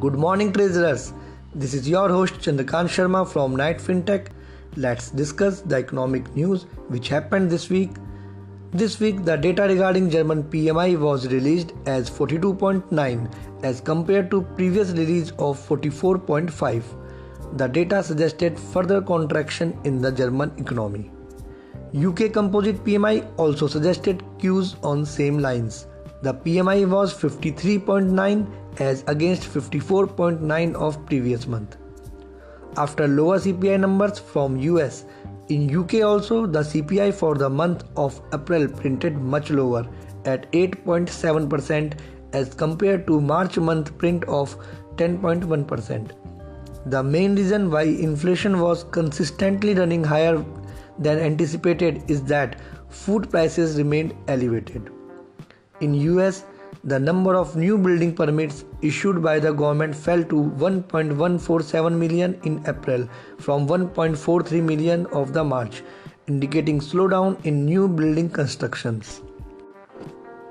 Good morning, treasurers. This is your host Chandrakant Sharma from Night Fintech. Let's discuss the economic news which happened this week. This week, the data regarding German PMI was released as 42.9 as compared to previous release of 44.5. The data suggested further contraction in the German economy. UK Composite PMI also suggested cues on same lines. The PMI was 53.9 as against 54.9 of previous month. After lower CPI numbers from US, in UK also the CPI for the month of April printed much lower at 8.7% as compared to March month print of 10.1%. The main reason why inflation was consistently running higher than anticipated is that food prices remained elevated. In US, the number of new building permits issued by the government fell to 1.147 million in April from 1.43 million of the March, indicating slowdown in new building constructions.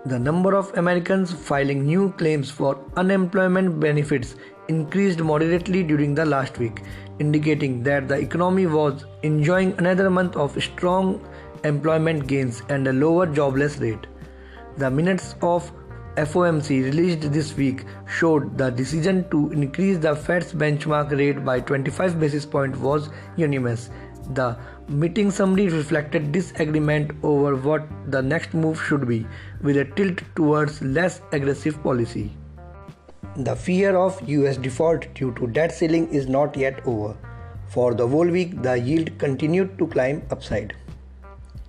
The number of Americans filing new claims for unemployment benefits increased moderately during the last week, indicating that the economy was enjoying another month of strong employment gains and a lower jobless rate. The minutes of FOMC released this week showed the decision to increase the Fed's benchmark rate by 25 basis points was unanimous. The meeting summary reflected disagreement over what the next move should be, with a tilt towards less aggressive policy. The fear of US default due to debt ceiling is not yet over. For the whole week, the yield continued to climb upside.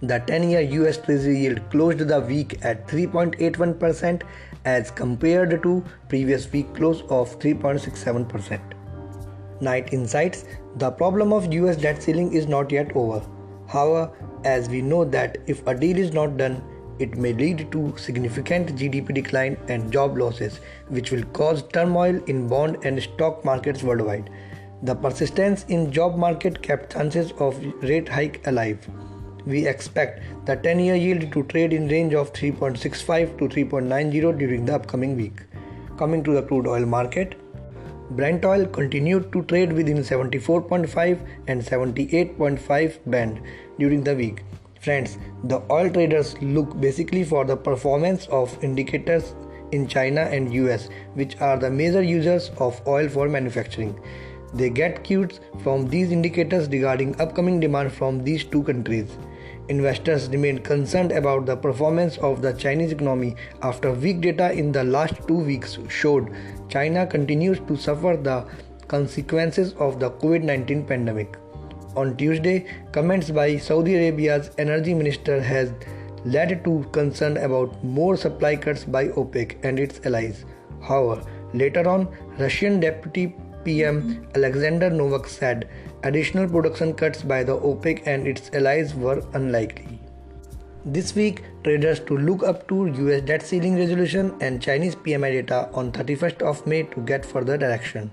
The 10-year US Treasury yield closed the week at 3.81% as compared to previous week close of 3.67%. Night Insights: the problem of US debt ceiling is not yet over. However, as we know that if a deal is not done, it may lead to significant GDP decline and job losses, which will cause turmoil in bond and stock markets worldwide. The persistence in job market kept chances of rate hike alive. We expect the 10-year yield to trade in range of 3.65 to 3.90 during the upcoming week. Coming to the crude oil market, Brent oil continued to trade within 74.5 and 78.5 band during the week. Friends, the oil traders look basically for the performance of indicators in China and US, which are the major users of oil for manufacturing. They get cues from these indicators regarding upcoming demand from these two countries. Investors remain concerned about the performance of the Chinese economy after weak data in the last 2 weeks showed China continues to suffer the consequences of the COVID-19 pandemic. On Tuesday, comments by Saudi Arabia's energy minister has led to concern about more supply cuts by OPEC and its allies. However, later on, Russian Deputy PM Alexander Novak said additional production cuts by the OPEC and its allies were unlikely. This week, traders to look up to US debt ceiling resolution and Chinese PMI data on 31st of May to get further direction.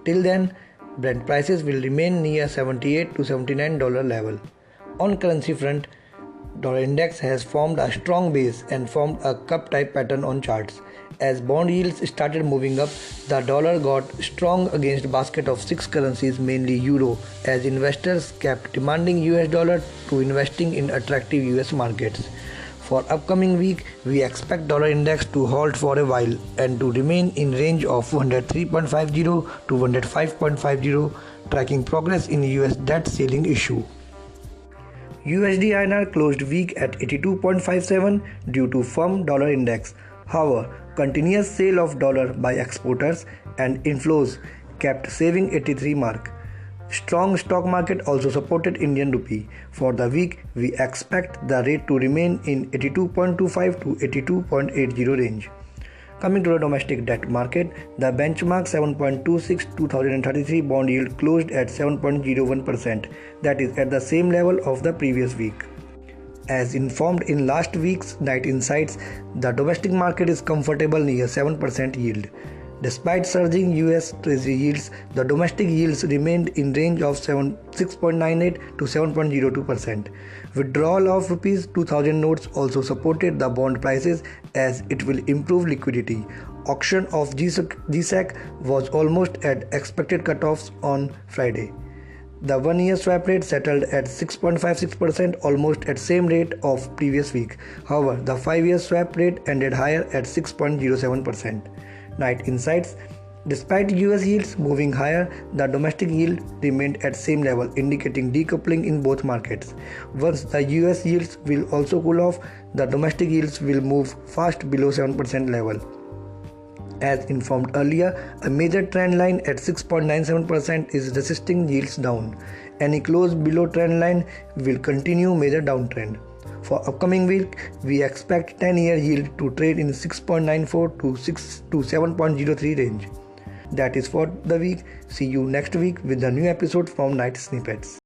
Till then, Brent prices will remain near $78 to $79 level. On currency front, dollar index has formed a strong base and formed a cup type pattern on charts. As bond yields started moving up, the dollar got strong against basket of 6 currencies, mainly euro, as investors kept demanding US dollar to investing in attractive US markets. For upcoming week, we expect dollar index to halt for a while and to remain in range of 103.50 to 105.50, tracking progress in US debt ceiling issue. USD INR closed week at 82.57 due to firm dollar index. However, continuous sale of dollar by exporters and inflows kept saving 83 mark. Strong stock market also supported Indian rupee. For the week, we expect the rate to remain in 82.25 to 82.80 range. Coming to the domestic debt market, the benchmark 7.26 2033 bond yield closed at 7.01%, that is at the same level of the previous week. As informed in last week's Night Insights, the domestic market is comfortable near 7% yield. Despite surging US Treasury yields, the domestic yields remained in range of 6.98 to 7.02%. Withdrawal of Rupees 2000 notes also supported the bond prices as it will improve liquidity. auction of GSEC was almost at expected cutoffs on Friday. The 1-year swap rate settled at 6.56%, almost at same rate of previous week. However, the 5-year swap rate ended higher at 6.07%. Night insights. Despite US yields moving higher, the domestic yield remained at same level, indicating decoupling in both markets. Once the US yields will also cool off, the domestic yields will move fast below 7% level. As informed earlier, a major trend line at 6.97% is resisting yields down. Any close below trend line will continue major downtrend. For upcoming week, we expect 10-year yield to trade in 6.94 to 7.03 range. That is for the week. See you next week with a new episode from Night Snippets.